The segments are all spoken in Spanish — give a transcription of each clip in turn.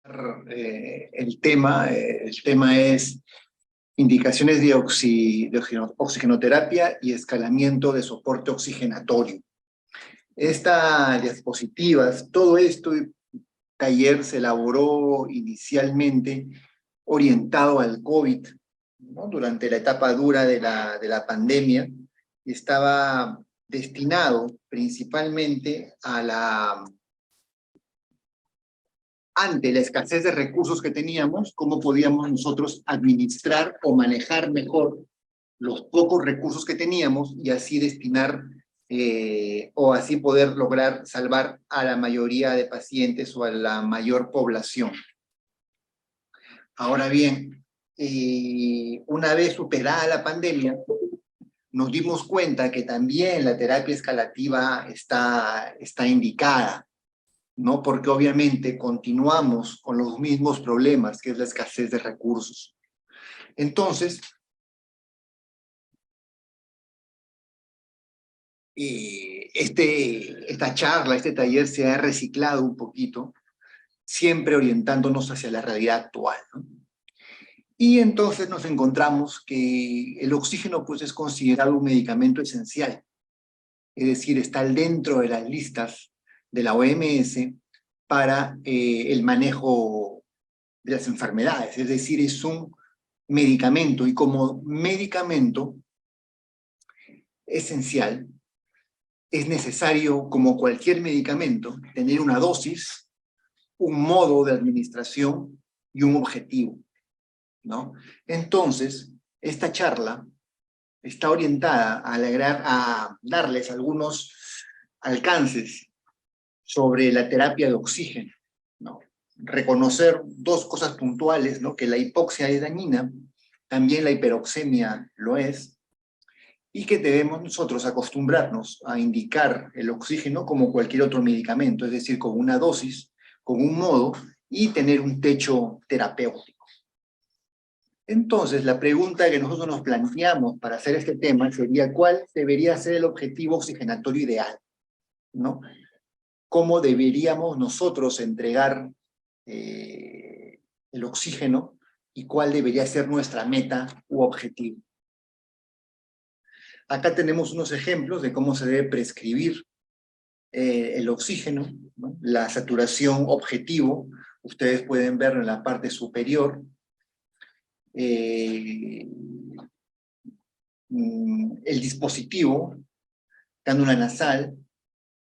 El tema es indicaciones de oxigenoterapia y escalamiento de soporte oxigenatorio. Esta diapositivas, todo esto taller se elaboró inicialmente orientado al COVID, ¿no? Durante la etapa dura de la pandemia, y estaba destinado principalmente ante la escasez de recursos que teníamos, cómo podíamos nosotros administrar o manejar mejor los pocos recursos que teníamos y así destinar o así poder lograr salvar a la mayoría de pacientes o a la mayor población. Ahora bien, una vez superada la pandemia, nos dimos cuenta que también la terapia escalativa está indicada, ¿no? Porque obviamente continuamos con los mismos problemas, que es la escasez de recursos. Entonces, esta charla, este taller se ha reciclado un poquito, siempre orientándonos hacia la realidad actual, ¿no? Y entonces nos encontramos que el oxígeno pues, es considerado un medicamento esencial, es decir, está dentro de las listas de la OMS para el manejo de las enfermedades, es decir, es un medicamento, y como medicamento esencial, es necesario, como cualquier medicamento, tener una dosis, un modo de administración y un objetivo, ¿no? Entonces, esta charla está orientada a darles algunos alcances sobre la terapia de oxígeno, ¿no? Reconocer dos cosas puntuales, ¿no? Que la hipoxia es dañina, también la hiperoxemia lo es, y que debemos nosotros acostumbrarnos a indicar el oxígeno como cualquier otro medicamento, es decir, con una dosis, con un modo, y tener un techo terapéutico. Entonces, la pregunta que nosotros nos planteamos para hacer este tema sería ¿cuál debería ser el objetivo oxigenatorio ideal? ¿No? ¿Cómo deberíamos nosotros entregar el oxígeno y cuál debería ser nuestra meta u objetivo? Acá tenemos unos ejemplos de cómo se debe prescribir el oxígeno, ¿no? La saturación objetivo, ustedes pueden verlo en la parte superior. El dispositivo, cánula nasal,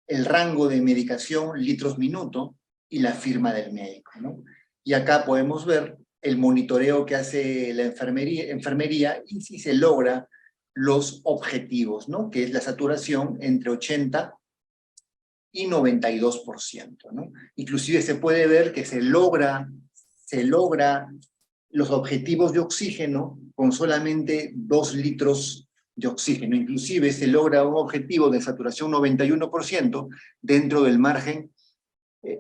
el rango de medicación, litros minuto, y la firma del médico, ¿no? Y acá podemos ver el monitoreo que hace la enfermería y si se logra los objetivos, ¿no? Que es la saturación entre 80 y 92%, ¿no? Inclusive se puede ver que se logra los objetivos de oxígeno con solamente 2 litros de oxígeno. Inclusive se logra un objetivo de saturación 91% dentro del margen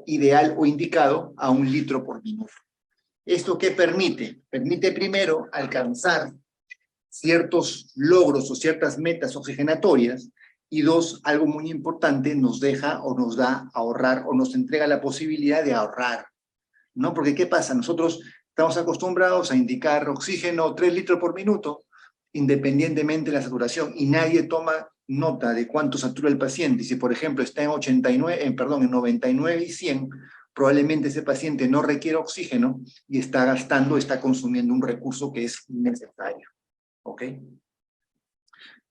ideal o indicado a 1 litro por minuto. ¿Esto qué permite? Permite primero alcanzar ciertos logros o ciertas metas oxigenatorias, y dos, algo muy importante, nos deja o nos da ahorrar o nos entrega la posibilidad de ahorrar, ¿no? Porque ¿qué pasa? Nosotros estamos acostumbrados a indicar oxígeno 3 litros por minuto, independientemente de la saturación, y nadie toma nota de cuánto satura el paciente. Y si, por ejemplo, está en 99 y 100, probablemente ese paciente no requiere oxígeno y está consumiendo un recurso que es necesario. ¿Ok?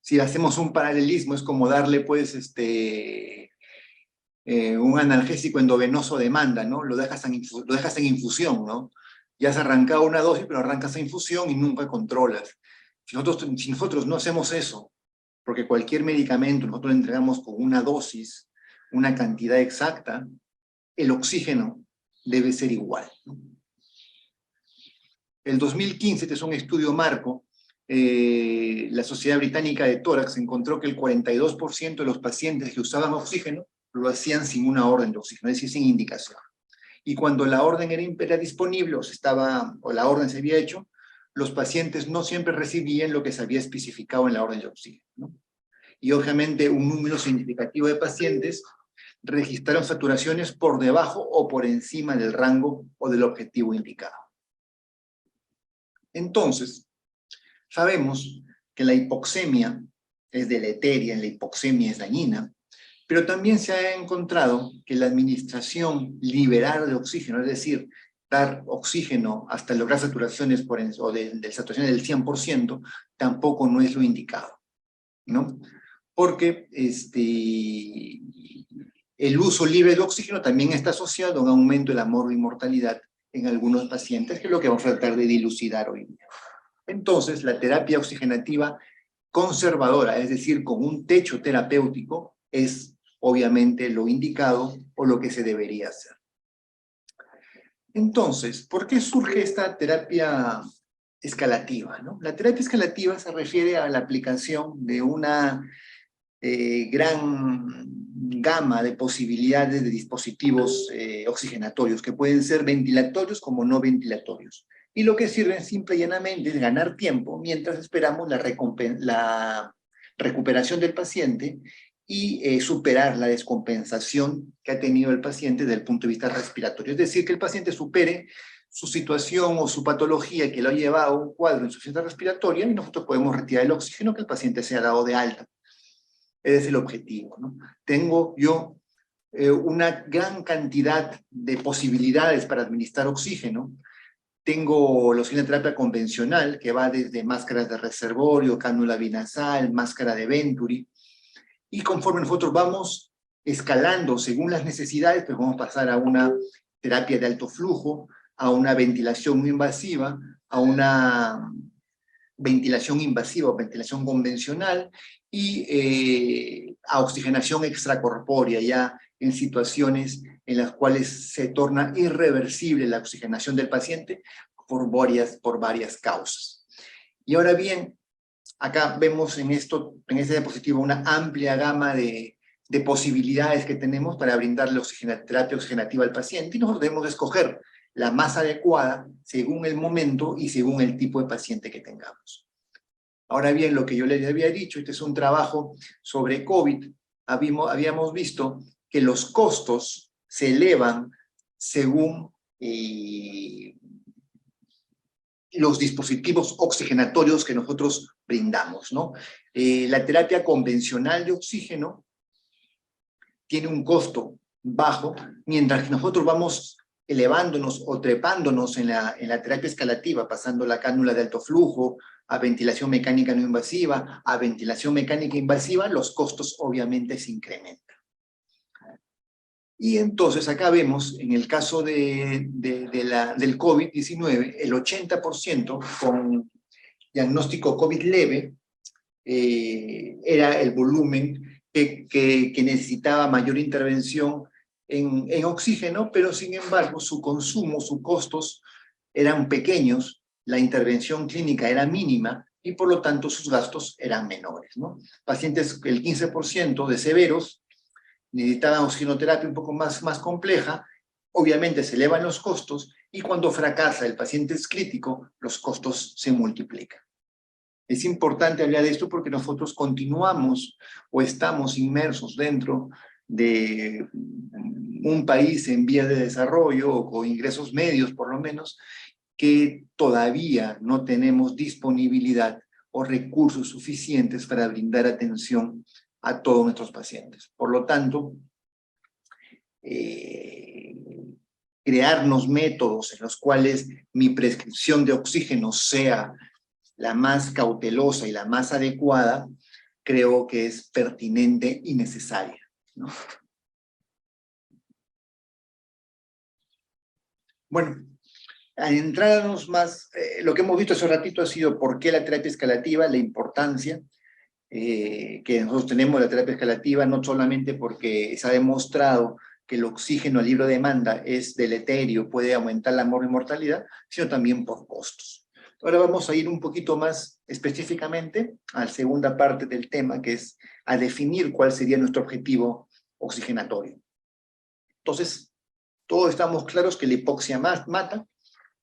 Si hacemos un paralelismo, es como darle, pues, un analgésico endovenoso de demanda, ¿no? Lo dejas en infusión, ¿no? Ya has arrancado una dosis, pero arrancas a infusión y nunca controlas. Si nosotros no hacemos eso, porque cualquier medicamento nosotros le entregamos con una dosis, una cantidad exacta, el oxígeno debe ser igual, ¿no? El 2015, este es un estudio marco, la Sociedad Británica de Tórax encontró que el 42% de los pacientes que usaban oxígeno lo hacían sin una orden de oxígeno, es decir, sin indicación. Y cuando la orden era disponible o la orden se había hecho, los pacientes no siempre recibían lo que se había especificado en la orden de oxígeno, ¿no? Y obviamente un número significativo de pacientes registraron saturaciones por debajo o por encima del rango o del objetivo indicado. Entonces, sabemos que la hipoxemia es deleteria, la hipoxemia es dañina, pero también se ha encontrado que la administración liberal de oxígeno, es decir, dar oxígeno hasta lograr saturaciones o de saturaciones del 100%, tampoco no es lo indicado, ¿no? Porque el uso libre de oxígeno también está asociado a un aumento de la mortalidad en algunos pacientes, que es lo que vamos a tratar de dilucidar hoy día. Entonces, la terapia oxigenativa conservadora, es decir, con un techo terapéutico, es obviamente lo indicado o lo que se debería hacer. Entonces, ¿por qué surge esta terapia escalativa, ¿no? La terapia escalativa se refiere a la aplicación de una gran gama de posibilidades de dispositivos oxigenatorios, que pueden ser ventilatorios como no ventilatorios. Y lo que sirven simple y llanamente es ganar tiempo mientras esperamos la recuperación del paciente y superar la descompensación que ha tenido el paciente desde el punto de vista respiratorio. Es decir, que el paciente supere su situación o su patología que lo ha llevado a un cuadro de insuficiencia respiratoria y nosotros podemos retirar el oxígeno que el paciente sea dado de alta. Ese es el objetivo, ¿no? Tengo yo una gran cantidad de posibilidades para administrar oxígeno. Tengo la oxigenoterapia convencional, que va desde máscaras de reservorio, cánula binasal, máscara de Venturi, y conforme nosotros vamos escalando según las necesidades, pues vamos a pasar a una terapia de alto flujo, a una ventilación no invasiva, a una ventilación invasiva o ventilación convencional, y a oxigenación extracorpórea, ya en situaciones en las cuales se torna irreversible la oxigenación del paciente por varias causas. Y ahora bien, acá vemos en este diapositivo una amplia gama de posibilidades que tenemos para brindarle terapia oxigenativa al paciente, y nosotros debemos escoger la más adecuada según el momento y según el tipo de paciente que tengamos. Ahora bien, lo que yo les había dicho, este es un trabajo sobre COVID, habíamos visto que los costos se elevan según los dispositivos oxigenatorios que nosotros brindamos, ¿no? La terapia convencional de oxígeno tiene un costo bajo, mientras que nosotros vamos elevándonos o trepándonos en la terapia escalativa, pasando la cánula de alto flujo a ventilación mecánica no invasiva, a ventilación mecánica invasiva, los costos obviamente se incrementan. Y entonces acá vemos, en el caso del COVID-19, el 80% con diagnóstico COVID leve era el volumen que necesitaba mayor intervención en oxígeno, pero sin embargo su consumo, sus costos eran pequeños, la intervención clínica era mínima y por lo tanto sus gastos eran menores, ¿no? Pacientes, el 15% de severos, necesitaban oxigenoterapia un poco más compleja, obviamente se elevan los costos y cuando fracasa el paciente es crítico, los costos se multiplican. Es importante hablar de esto porque nosotros continuamos o estamos inmersos dentro de un país en vías de desarrollo o con ingresos medios por lo menos, que todavía no tenemos disponibilidad o recursos suficientes para brindar atención a todos nuestros pacientes. Por lo tanto, crearnos métodos en los cuales mi prescripción de oxígeno sea la más cautelosa y la más adecuada, creo que es pertinente y necesaria, ¿no? Bueno, adentrarnos más, lo que hemos visto hace un ratito ha sido por qué la terapia escalativa, la importancia que nosotros tenemos la terapia escalativa, no solamente porque se ha demostrado que el oxígeno a libre demanda es deleterio, puede aumentar la mortalidad, sino también por costos. Ahora vamos a ir un poquito más específicamente a la segunda parte del tema, que es a definir cuál sería nuestro objetivo oxigenatorio. Entonces, todos estamos claros que la hipoxia mata.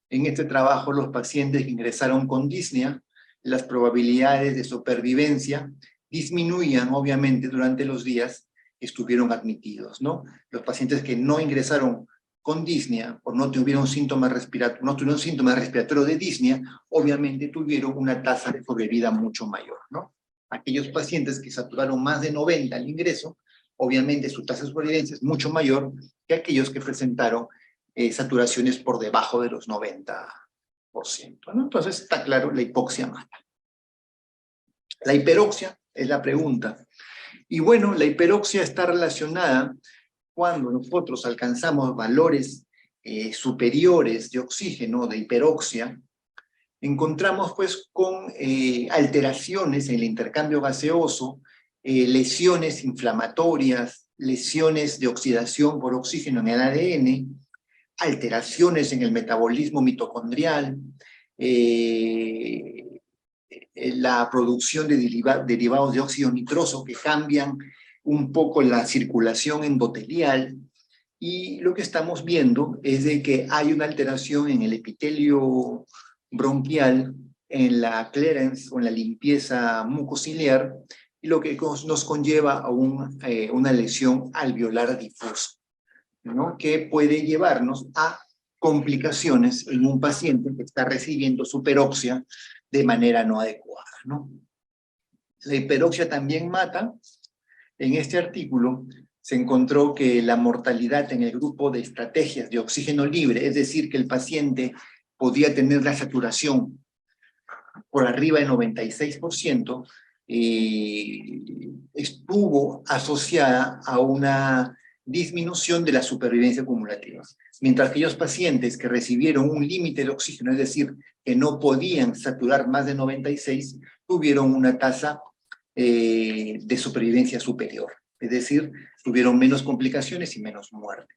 En este trabajo, los pacientes que ingresaron con disnea, las probabilidades de supervivencia disminuían, obviamente, durante los días estuvieron admitidos, ¿no? Los pacientes que no ingresaron con disnea o no tuvieron síntomas respiratorios de disnea, obviamente tuvieron una tasa de sobrevida mucho mayor, ¿no? Aquellos pacientes que saturaron más de 90 al ingreso, obviamente su tasa de sobrevivencia es mucho mayor que aquellos que presentaron saturaciones por debajo de los 90%, ¿no? Entonces está claro, la hipoxia mata. La hiperoxia es la pregunta. Y bueno, la hiperoxia está relacionada cuando nosotros alcanzamos valores superiores de oxígeno, de hiperoxia, encontramos pues con alteraciones en el intercambio gaseoso, lesiones inflamatorias, lesiones de oxidación por oxígeno en el ADN, alteraciones en el metabolismo mitocondrial, la producción de derivados de óxido nitroso que cambian un poco la circulación endotelial, y lo que estamos viendo es de que hay una alteración en el epitelio bronquial, en la clearance o en la limpieza mucociliar, y lo que nos conlleva a una lesión alveolar difusa, ¿no? Que puede llevarnos a complicaciones en un paciente que está recibiendo superoxia de manera no adecuada, ¿no? La hiperoxia también mata. En este artículo se encontró que la mortalidad en el grupo de estrategias de oxígeno libre, es decir, que el paciente podía tener la saturación por arriba del 96%, estuvo asociada a una disminución de la supervivencia acumulativa. Mientras aquellos pacientes que recibieron un límite de oxígeno, es decir, que no podían saturar más de 96, tuvieron una tasa de supervivencia superior. Es decir, tuvieron menos complicaciones y menos muerte.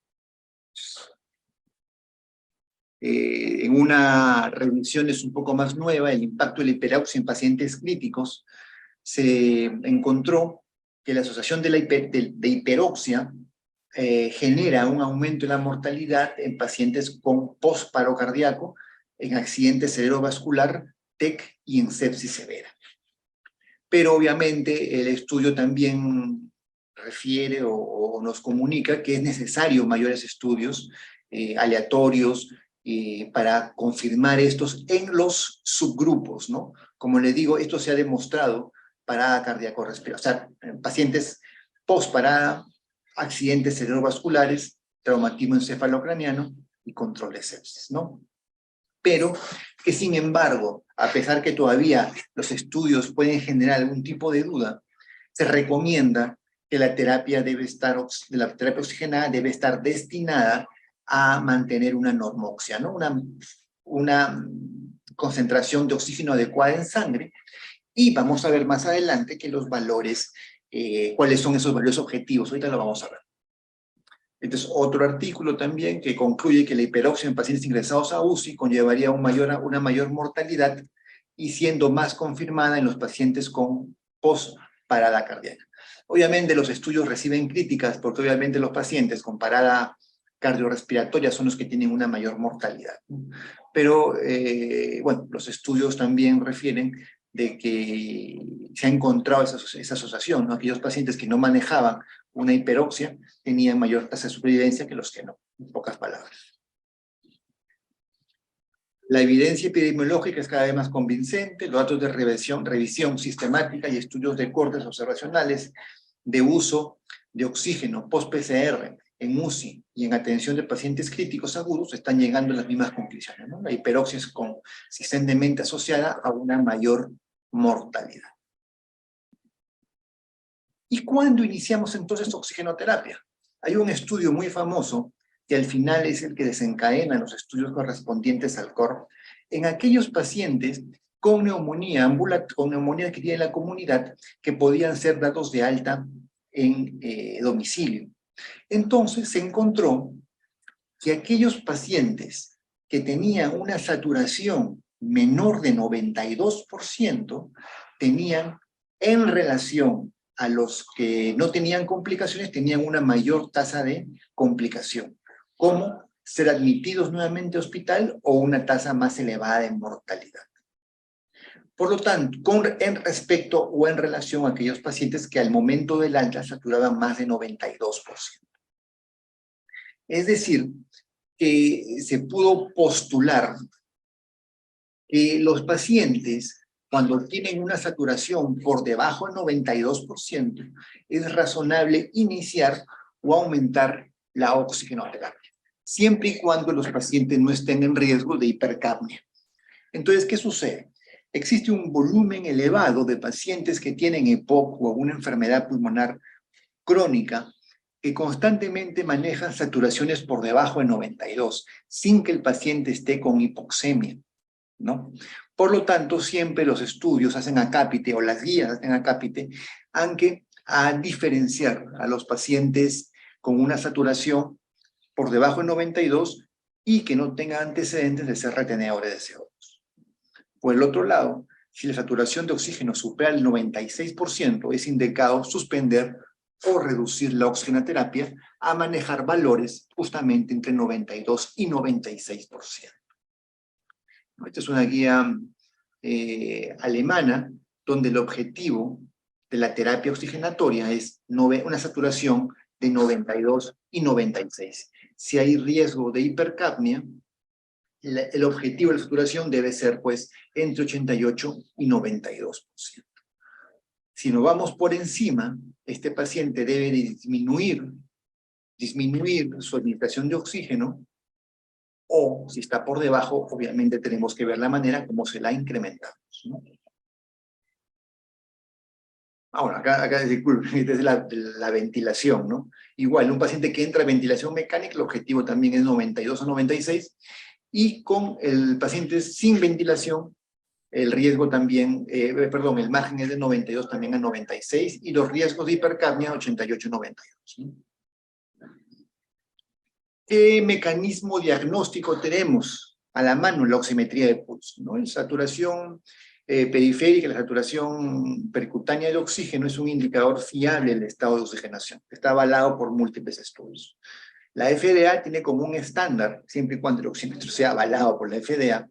En una revisión es un poco más nueva, el impacto de la hiperoxia en pacientes críticos, se encontró que la asociación de hiperoxia genera un aumento en la mortalidad en pacientes con postparo cardíaco, en accidente cerebrovascular, TEC y en sepsis severa. Pero obviamente el estudio también refiere o nos comunica que es necesario mayores estudios aleatorios para confirmar estos en los subgrupos, ¿no? Como les digo, esto se ha demostrado parada cardíaco-respiratoria, o sea, en pacientes postparada, accidentes cerebrovasculares, traumatismo encefalocraniano y control de sepsis, ¿no? Pero que sin embargo, a pesar que todavía los estudios pueden generar algún tipo de duda, se recomienda que la terapia oxigenada debe estar destinada a mantener una normoxia, ¿no? Una concentración de oxígeno adecuada en sangre, y vamos a ver más adelante que los valores, cuáles son esos valores objetivos, ahorita lo vamos a ver. Entonces, otro artículo también que concluye que la hiperoxia en pacientes ingresados a UCI conllevaría una mayor mortalidad y siendo más confirmada en los pacientes con postparada cardíaca. Obviamente los estudios reciben críticas porque obviamente los pacientes con parada cardiorrespiratoria son los que tienen una mayor mortalidad. Pero, bueno, los estudios también refieren de que se ha encontrado esa asociación, ¿no? Aquellos pacientes que no manejaban una hiperoxia tenían mayor tasa de supervivencia que los que no, en pocas palabras. La evidencia epidemiológica es cada vez más convincente, los datos de revisión sistemática y estudios de cortes observacionales de uso de oxígeno post-PCR en UCI y en atención de pacientes críticos agudos están llegando a las mismas conclusiones, ¿no? La hiperoxia es consistentemente asociada a una mayor mortalidad. ¿Y cuándo iniciamos entonces oxigenoterapia? Hay un estudio muy famoso, que al final es el que desencadena los estudios correspondientes al COR, en aquellos pacientes con neumonía adquirida en la comunidad que podían ser dados de alta en domicilio. Entonces se encontró que aquellos pacientes que tenían una saturación menor de 92% tenían, en relación a los que no tenían complicaciones, tenían una mayor tasa de complicación, como ser admitidos nuevamente a hospital o una tasa más elevada de mortalidad. Por lo tanto, en respecto o en relación a aquellos pacientes que al momento del alta saturaban más de 92%. Es decir, que se pudo postular que los pacientes, cuando tienen una saturación por debajo del 92%, es razonable iniciar o aumentar la oxigenoterapia, siempre y cuando los pacientes no estén en riesgo de hipercapnia. Entonces, ¿qué sucede? Existe un volumen elevado de pacientes que tienen EPOC o una enfermedad pulmonar crónica que constantemente manejan saturaciones por debajo de 92, sin que el paciente esté con hipoxemia, ¿no? Por lo tanto, siempre los estudios hacen acápite, o las guías hacen acápite, aunque a diferenciar a los pacientes con una saturación por debajo de 92 y que no tengan antecedentes de ser retenedores de CO2. Por el otro lado, si la saturación de oxígeno supera el 96%, es indicado suspender o reducir la oxigenoterapia a manejar valores justamente entre 92 y 96%. Esta es una guía alemana donde el objetivo de la terapia oxigenatoria es una saturación de 92 y 96. Si hay riesgo de hipercapnia, el objetivo de la saturación debe ser pues entre 88 y 92%. Si nos vamos por encima, este paciente debe disminuir su administración de oxígeno, o si está por debajo, obviamente tenemos que ver la manera como se la incrementamos, ¿no? Ahora, acá disculpen, es la ventilación, ¿no? Igual, un paciente que entra a ventilación mecánica, el objetivo también es 92 a 96, y con el paciente sin ventilación, el riesgo también, el margen es de 92 también a 96, y los riesgos de hipercapnia 88 y 92, ¿no? ¿Qué mecanismo diagnóstico tenemos a la mano en la oximetría de pulso, ¿no? La saturación periférica, la saturación percutánea de oxígeno es un indicador fiable del estado de oxigenación. Está avalado por múltiples estudios. La FDA tiene como un estándar, siempre y cuando el oxímetro sea avalado por la FDA,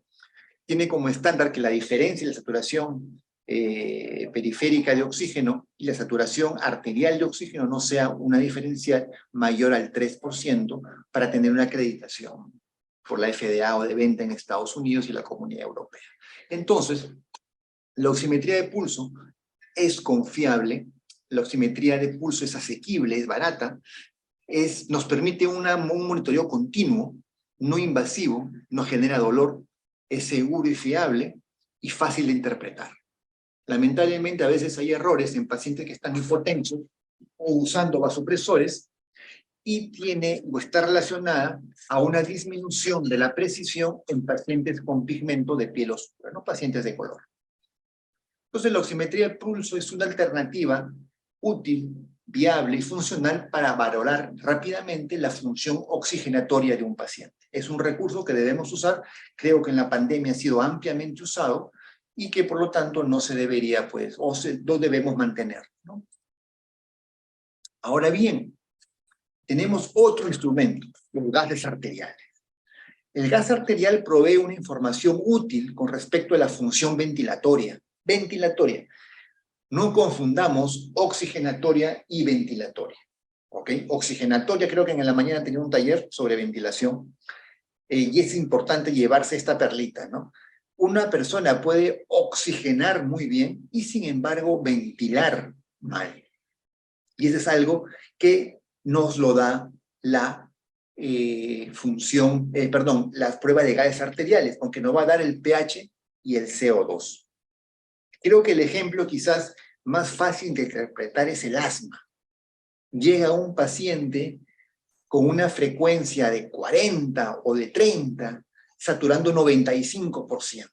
tiene como estándar que la diferencia de la saturación periférica de oxígeno y la saturación arterial de oxígeno no sea una diferencia mayor al 3% para tener una acreditación por la FDA o de venta en Estados Unidos y la Comunidad Europea. Entonces, la oximetría de pulso es confiable, la oximetría de pulso es asequible, es barata, nos permite un monitoreo continuo, no invasivo, no genera dolor, es seguro y fiable y fácil de interpretar. Lamentablemente a veces hay errores en pacientes que están hipotensos o usando vasopresores y tiene o está relacionada a una disminución de la precisión en pacientes con pigmento de piel oscura, no pacientes de color. Entonces la oximetría de pulso es una alternativa útil, viable y funcional para valorar rápidamente la función oxigenatoria de un paciente. Es un recurso que debemos usar, creo que en la pandemia ha sido ampliamente usado y que por lo tanto no se debería, pues, lo debemos mantener, ¿no? Ahora bien, tenemos otro instrumento, los gases arteriales. El gas arterial provee una información útil con respecto a la función ventilatoria. No confundamos oxigenatoria y ventilatoria, ¿ok? Oxigenatoria, creo que en la mañana tenía un taller sobre ventilación, y es importante llevarse esta perlita, ¿no? Una persona puede oxigenar muy bien y sin embargo ventilar mal. Y eso es algo que nos lo da la la prueba de gases arteriales, aunque nos va a dar el pH y el CO2. Creo que el ejemplo quizás más fácil de interpretar es el asma. Llega un paciente con una frecuencia de 40 o de 30, saturando 95%,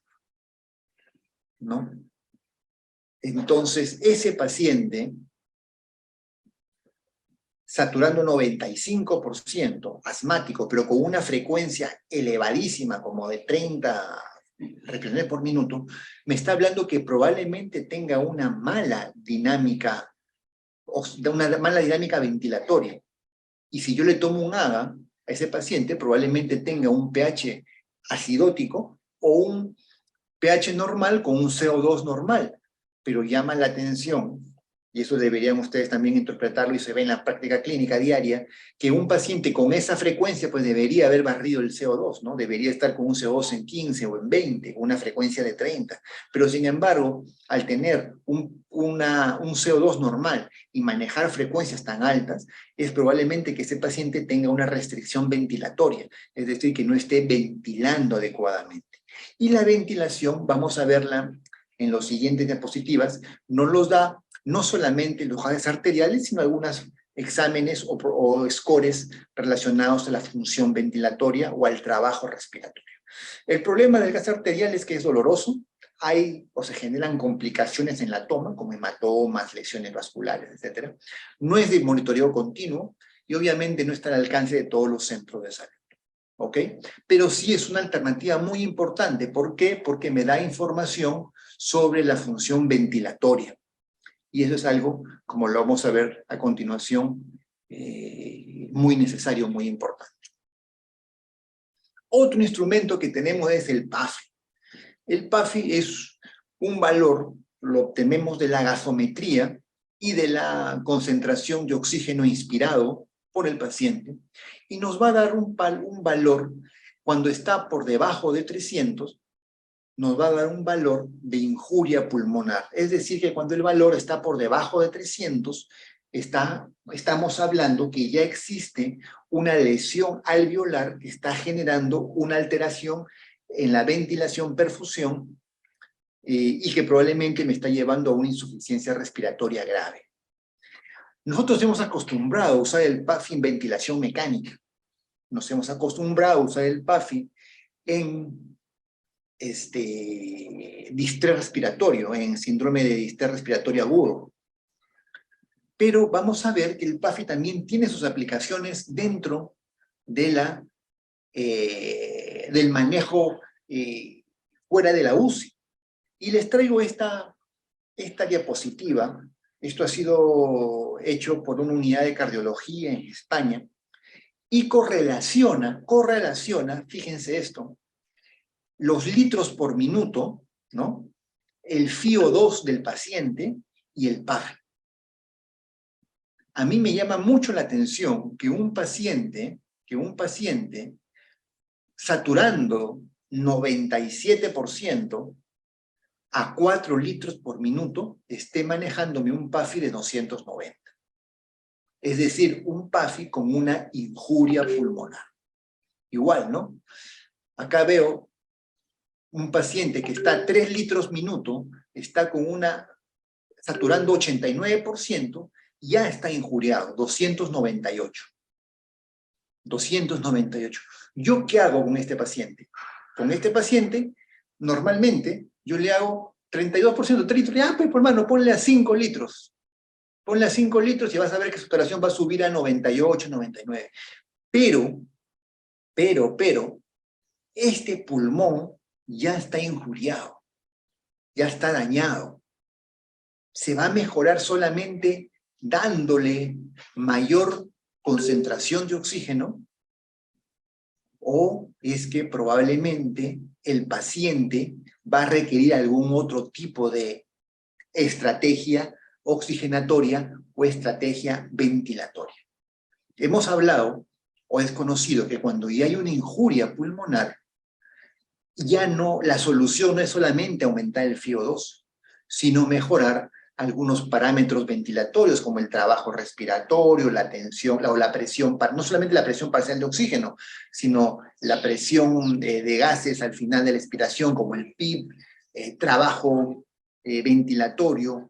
¿no? Entonces, ese paciente, saturando 95%, asmático, pero con una frecuencia elevadísima, como de 30 respiraciones por minuto, me está hablando que probablemente tenga una mala dinámica ventilatoria. Y si yo le tomo un AGA a ese paciente, probablemente tenga un pH acidótico o un pH normal con un CO2 normal, pero llama la atención, y eso deberían ustedes también interpretarlo y se ve en la práctica clínica diaria, que un paciente con esa frecuencia pues debería haber barrido el CO2, ¿no? Debería estar con un CO2 en 15 o en 20, con una frecuencia de 30. Pero sin embargo, al tener un CO2 normal y manejar frecuencias tan altas, es probablemente que ese paciente tenga una restricción ventilatoria, es decir, que no esté ventilando adecuadamente. Y la ventilación, vamos a verla en las siguientes diapositivas, nos los da no solamente los gases arteriales, sino algunos exámenes o scores relacionados a la función ventilatoria o al trabajo respiratorio. El problema del gas arterial es que es doloroso, hay o se generan complicaciones en la toma, como hematomas, lesiones vasculares, etc. No es de monitoreo continuo y obviamente no está al alcance de todos los centros de salud. ¿Ok? Pero sí es una alternativa muy importante. ¿Por qué? Porque me da información sobre la función ventilatoria. Y eso es algo, como lo vamos a ver a continuación, muy necesario, muy importante. Otro instrumento que tenemos es el PAFI. El PAFI es un valor, lo obtenemos de la gasometría y de la concentración de oxígeno inspirado por el paciente, y nos va a dar un valor cuando está por debajo de 300, nos va a dar un valor de injuria pulmonar. Es decir, que cuando el valor está por debajo de 300, estamos hablando que ya existe una lesión alveolar que está generando una alteración en la ventilación-perfusión y que probablemente me está llevando a una insuficiencia respiratoria grave. Nosotros hemos acostumbrado a usar el PAFI en ventilación mecánica. Nos hemos acostumbrado a usar el PAFI en distrés respiratorio, en síndrome de distrés respiratorio agudo. Pero vamos a ver que el PAFI también tiene sus aplicaciones dentro de del manejo fuera de la UCI. Y les traigo esta diapositiva. Esto ha sido hecho por una unidad de cardiología en España y correlaciona, fíjense esto, los litros por minuto, ¿no? El FiO2 del paciente y el PAFI. A mí me llama mucho la atención que un paciente saturando 97% a 4 litros por minuto esté manejándome un PAFI de 290. Es decir, un PAFI con una injuria pulmonar. Igual, ¿no? Acá veo un paciente que está a 3 litros minuto, está saturando 89%, ya está injuriado, 298. 298. ¿Yo qué hago con este paciente? Con este paciente, normalmente, yo le hago 32%, 3 litros. Ah, pues hermano, ponle a 5 litros. Ponle a 5 litros y vas a ver que su saturación va a subir a 98, 99. Pero, este pulmón ya está injuriado, ya está dañado. Se va a mejorar solamente dándole mayor concentración de oxígeno, o es que probablemente el paciente va a requerir algún otro tipo de estrategia oxigenatoria o estrategia ventilatoria. Hemos hablado, o es conocido, que cuando ya hay una injuria pulmonar, ya no, la solución no es solamente aumentar el FiO2, sino mejorar algunos parámetros ventilatorios como el trabajo respiratorio, la tensión o la presión, no solamente la presión parcial de oxígeno, sino la presión de gases al final de la expiración como el PIB, trabajo ventilatorio,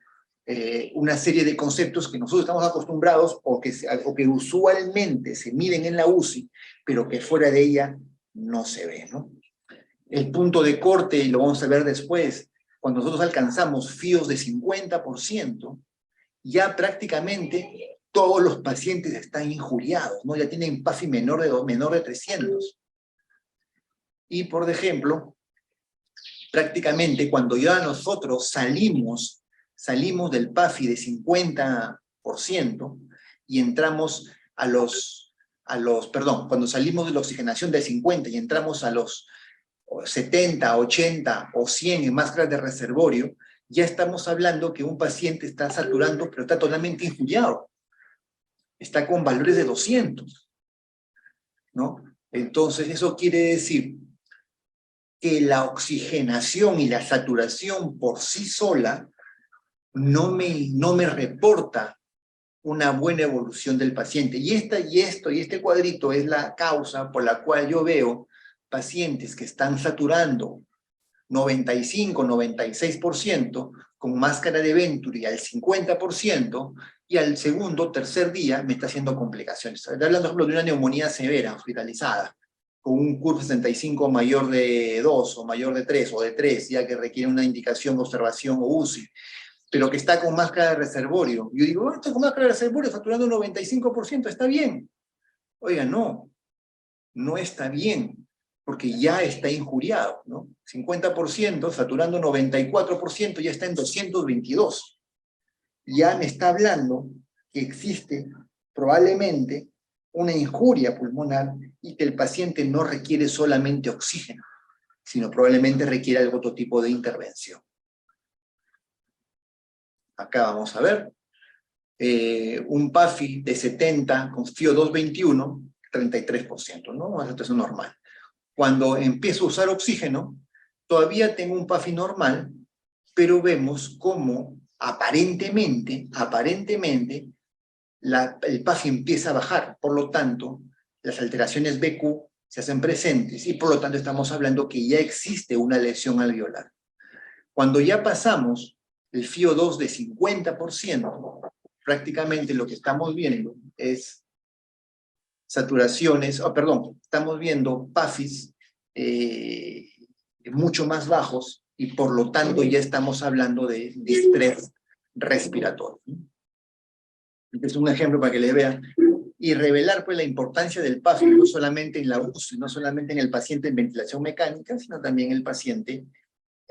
una serie de conceptos que nosotros estamos acostumbrados o que usualmente se miden en la UCI, pero que fuera de ella no se ve, ¿no? El punto de corte, y lo vamos a ver después, cuando nosotros alcanzamos FiOs de 50%, ya prácticamente todos los pacientes están injuriados, ¿no? Ya tienen PAFI menor de 300. Y, por ejemplo, prácticamente cuando ya nosotros salimos del PAFI de 50% y entramos cuando salimos de la oxigenación de 50 y entramos a los 70, 80 o 100 en máscaras de reservorio, ya estamos hablando que un paciente está saturando, pero está totalmente injuriado. Está con valores de 200, ¿no? Entonces, eso quiere decir que la oxigenación y la saturación por sí sola no me reporta una buena evolución del paciente. Y este cuadrito es la causa por la cual yo veo pacientes que están saturando 95, 96%, con máscara de Venturi al 50%, y al segundo, tercer día me está haciendo complicaciones. Estoy hablando, por ejemplo, de una neumonía severa, hospitalizada, con un curve 65 mayor de 2, o mayor de 3, o de 3, ya que requiere una indicación, observación o UCI, pero que está con máscara de reservorio. Yo digo, esto con máscara de reservorio, saturando 95%, está bien. Oiga, no está bien, porque ya está injuriado, ¿no? 50%, saturando 94%, ya está en 222. Ya me está hablando que existe probablemente una injuria pulmonar y que el paciente no requiere solamente oxígeno, sino probablemente requiere algún otro tipo de intervención. Acá vamos a ver un PAFI de 70 con FIO 221, 33%, ¿no? Una situación normal. Cuando empiezo a usar oxígeno, todavía tengo un PAFI normal, pero vemos cómo aparentemente, el PAFI empieza a bajar. Por lo tanto, las alteraciones BQ se hacen presentes y por lo tanto estamos hablando que ya existe una lesión alveolar. Cuando ya pasamos el FIO2 de 50%, prácticamente lo que estamos viendo es saturaciones, estamos viendo PAFIs mucho más bajos y por lo tanto ya estamos hablando de distrés respiratorio. Este es un ejemplo para que le vean y revelar pues la importancia del PAFI no solamente en la UCI, no solamente en el paciente en ventilación mecánica, sino también en el paciente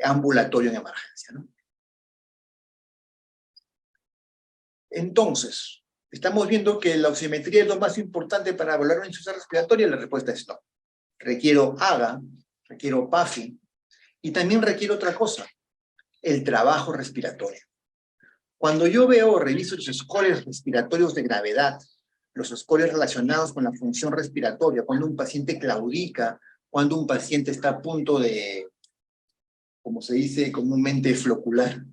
ambulatorio en emergencia, ¿no? Entonces, estamos viendo que la oximetría es lo más importante para evaluar una insuficiencia respiratoria. La respuesta es no. Requiero AGA, requiero PAFI, y también requiero otra cosa, el trabajo respiratorio. Cuando yo reviso los scores respiratorios de gravedad, los scores relacionados con la función respiratoria, cuando un paciente claudica, cuando un paciente está a punto de, como se dice comúnmente, flocular,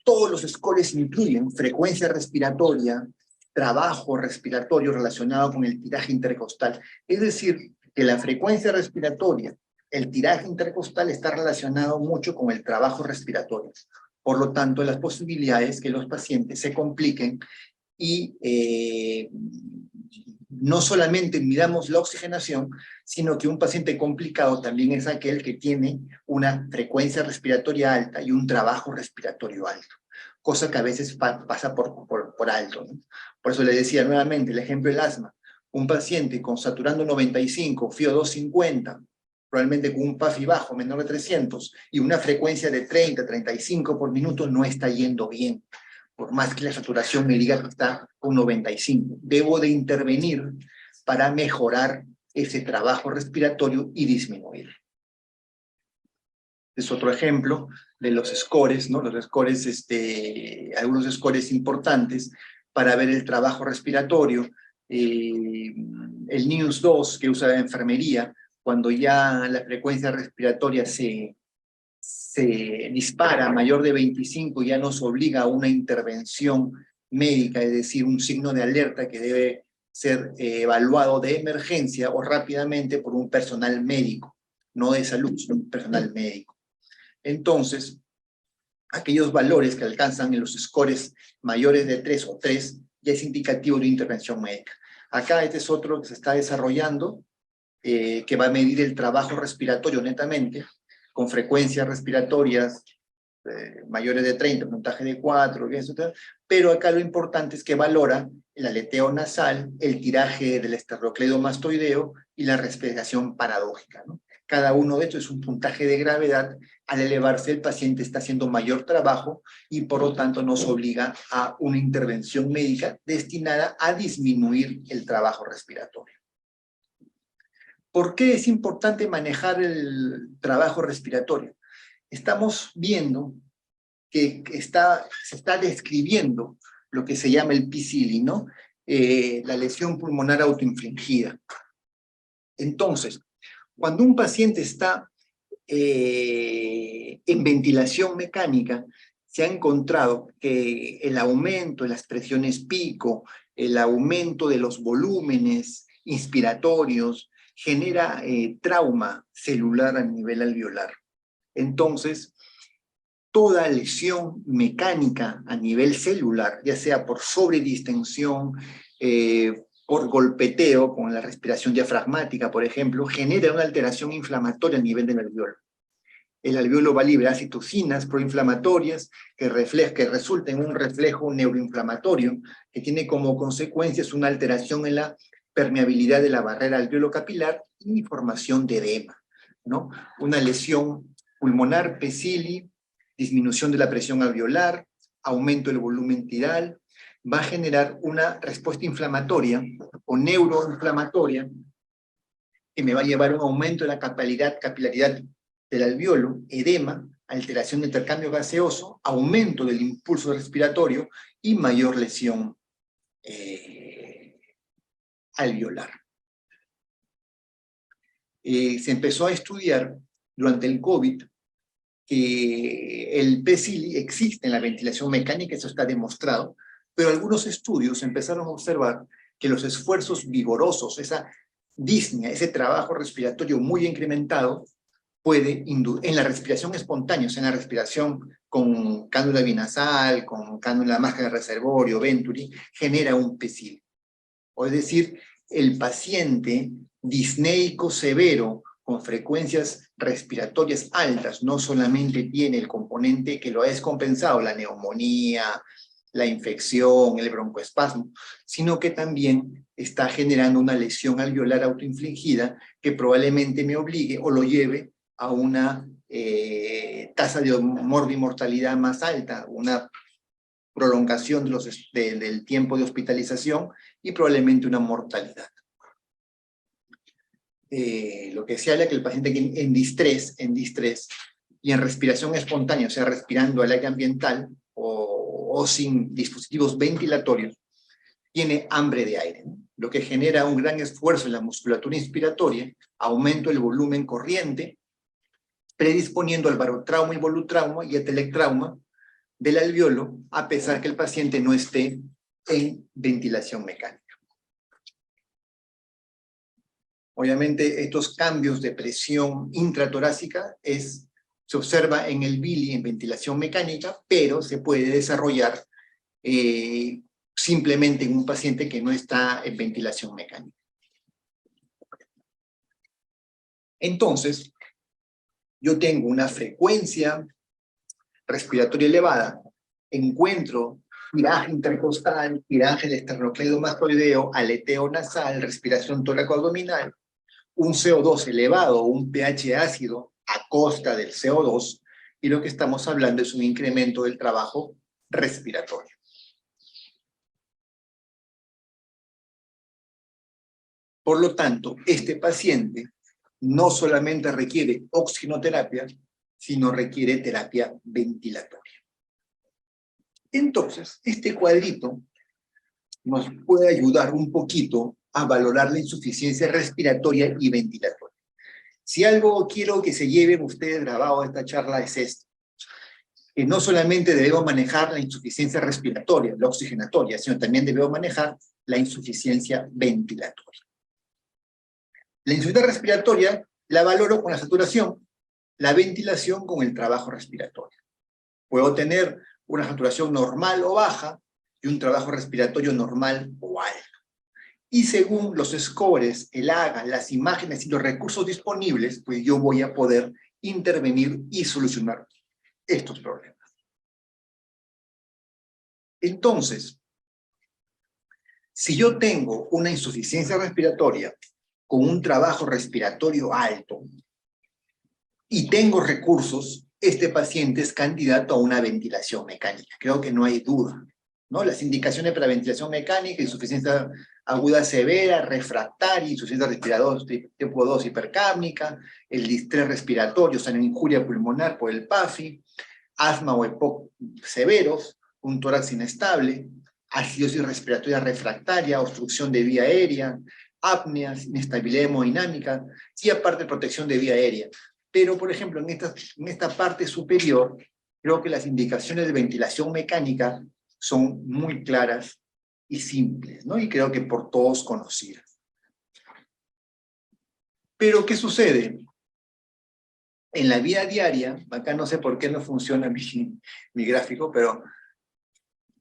todos los scores incluyen frecuencia respiratoria, trabajo respiratorio relacionado con el tiraje intercostal. Es decir, que la frecuencia respiratoria, el tiraje intercostal está relacionado mucho con el trabajo respiratorio. Por lo tanto, las posibilidades que los pacientes se compliquen y no solamente miramos la oxigenación, sino que un paciente complicado también es aquel que tiene una frecuencia respiratoria alta y un trabajo respiratorio alto, cosa que a veces pasa por alto, ¿no? Por eso le decía nuevamente el ejemplo del asma. Un paciente con saturando 95, FIO2 50, probablemente con un PAFI bajo, menor de 300, y una frecuencia de 30, 35 por minuto, no está yendo bien. Por más que la saturación me diga que está con 95. Debo de intervenir para mejorar ese trabajo respiratorio y disminuir. Es otro ejemplo de los scores, ¿no? Los scores, algunos scores importantes para ver el trabajo respiratorio. El NIUS-2 que usa la enfermería, cuando ya la frecuencia respiratoria se dispara mayor de 25, ya nos obliga a una intervención médica, es decir, un signo de alerta que debe ser evaluado de emergencia o rápidamente por un personal médico, no de salud, sino un personal médico. Entonces, aquellos valores que alcanzan en los scores mayores de 3 o 3 ya es indicativo de intervención médica. Acá este es otro que se está desarrollando, que va a medir el trabajo respiratorio netamente, con frecuencias respiratorias mayores de 30, puntaje de 4, etc. Pero acá lo importante es que valora el aleteo nasal, el tiraje del esternocleidomastoideo y la respiración paradójica, ¿no? Cada uno de estos es un puntaje de gravedad. Al elevarse, el paciente está haciendo mayor trabajo y por lo tanto nos obliga a una intervención médica destinada a disminuir el trabajo respiratorio. ¿Por qué es importante manejar el trabajo respiratorio? Estamos viendo que se está describiendo lo que se llama el PCLI, ¿no? La lesión pulmonar autoinfligida. Entonces, cuando un paciente está en ventilación mecánica, se ha encontrado que el aumento de las presiones pico, el aumento de los volúmenes inspiratorios, genera trauma celular a nivel alveolar. Entonces, toda lesión mecánica a nivel celular, ya sea por sobredistensión, por golpeteo con la respiración diafragmática, por ejemplo, genera una alteración inflamatoria a nivel del alveolo. El alveolo va a liberar citocinas proinflamatorias que resultan en un reflejo neuroinflamatorio que tiene como consecuencias una alteración en la permeabilidad de la barrera alveolo capilar y formación de edema, ¿no? Una lesión pulmonar, PCLI, disminución de la presión alveolar, aumento del volumen tidal, va a generar una respuesta inflamatoria o neuroinflamatoria que me va a llevar a un aumento de la capilaridad del alveolo, edema, alteración del intercambio gaseoso, aumento del impulso respiratorio y mayor lesión alveolar. Se empezó a estudiar durante el COVID que el PCLI existe en la ventilación mecánica, eso está demostrado, pero algunos estudios empezaron a observar que los esfuerzos vigorosos, esa disnea, ese trabajo respiratorio muy incrementado, puede en la respiración espontánea, o sea, en la respiración con cánula binasal, con cánula máscara de reservorio, venturi, genera un PCLI. O es decir, el paciente disneico severo con frecuencias respiratorias altas no solamente tiene el componente que lo ha descompensado, la neumonía, la infección, el broncoespasmo, sino que también está generando una lesión alveolar autoinfligida que probablemente me obligue o lo lleve a una tasa de morbimortalidad más alta, una prolongación del tiempo de hospitalización y probablemente una mortalidad. Lo que se habla que el paciente en distrés y en respiración espontánea, o sea, respirando al aire ambiental o sin dispositivos ventilatorios, tiene hambre de aire, ¿no? Lo que genera un gran esfuerzo en la musculatura inspiratoria, aumento del volumen corriente, predisponiendo al barotrauma y volutrauma y atelectrauma del alveolo, a pesar que el paciente no esté en ventilación mecánica. Obviamente, estos cambios de presión intratorácica se observa en el Billy en ventilación mecánica, pero se puede desarrollar simplemente en un paciente que no está en ventilación mecánica. Entonces, yo tengo una frecuencia respiratoria elevada, encuentro tiraje intercostal, tiraje del esternocleidomastoideo, aleteo nasal, respiración tóraco-abdominal, un CO2 elevado, un pH ácido a costa del CO2, y lo que estamos hablando es un incremento del trabajo respiratorio. Por lo tanto, este paciente no solamente requiere oxigenoterapia, sino requiere terapia ventilatoria. Entonces, este cuadrito nos puede ayudar un poquito a valorar la insuficiencia respiratoria y ventilatoria. Si algo quiero que se lleven ustedes grabado de esta charla es esto, que no solamente debemos manejar la insuficiencia respiratoria, la oxigenatoria, sino también debemos manejar la insuficiencia ventilatoria. La insuficiencia respiratoria la valoro con la saturación, la ventilación con el trabajo respiratorio. Puedo tener una saturación normal o baja y un trabajo respiratorio normal o alto. Y según los scores, el AGA, las imágenes y los recursos disponibles, pues yo voy a poder intervenir y solucionar estos problemas. Entonces, si yo tengo una insuficiencia respiratoria con un trabajo respiratorio alto y tengo recursos, este paciente es candidato a una ventilación mecánica. Creo que no hay duda, ¿no? Las indicaciones para ventilación mecánica, insuficiencia aguda severa, refractaria, insuficiencia respiratoria tipo 2 hipercápnica, el distrés respiratorio, o sea, una injuria pulmonar por el PAFI, asma o EPOC severos, un tórax inestable, acidosis respiratoria refractaria, obstrucción de vía aérea, apneas, inestabilidad hemodinámica, y aparte protección de vía aérea. Pero, por ejemplo, en esta parte superior, creo que las indicaciones de ventilación mecánica son muy claras y simples, ¿no? Y creo que por todos conocidas. Pero, ¿qué sucede? En la vida diaria, acá no sé por qué no funciona mi gráfico, pero